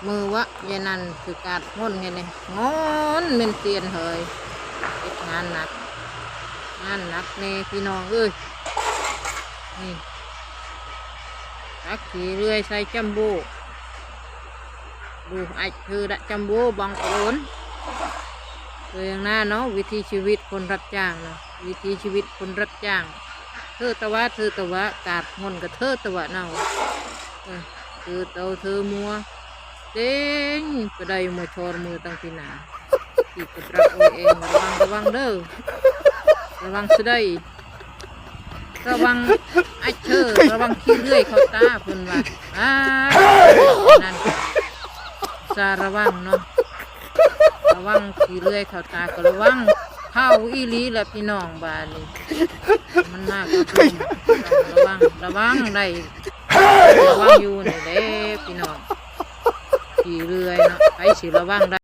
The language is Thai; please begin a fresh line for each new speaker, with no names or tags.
มือวะยานันคือกาดงอนไงเนี่ยงอนเมนเตียนเฮยเฮ็ดงานหนักเน่พี่น้องเอ้ยนี่ตักขี่เรื่อยใส่จัมโบ้ดูไอ้คือดะจัมโบ้บังโอนเลยอย่างนั้นเนาะวิถีชีวิตคนรับจ้างนะวิถีชีวิตคนรับจ้างเธอตะวะกาดงอนกับเธอตะวะเนาเธอเตาเธอมัวเด้งกระไดมาชอนมือตั้งปีหนาอีกกระดับเอาเองระวังเด้อระวังสะได้ระวังไอ้เธอระวังขี้เลื่อยเขาตาเพิ่นว่านั่นซาระวังเนาะระวังขี้เลื่อยเขาตาก็ระวังเข้าอีลีและพี่น้องบาลีมันมากก็ระวังได้ระวังอยู่นี่เด้พี่น้องขี่เรือเนาะไปสิระวังได้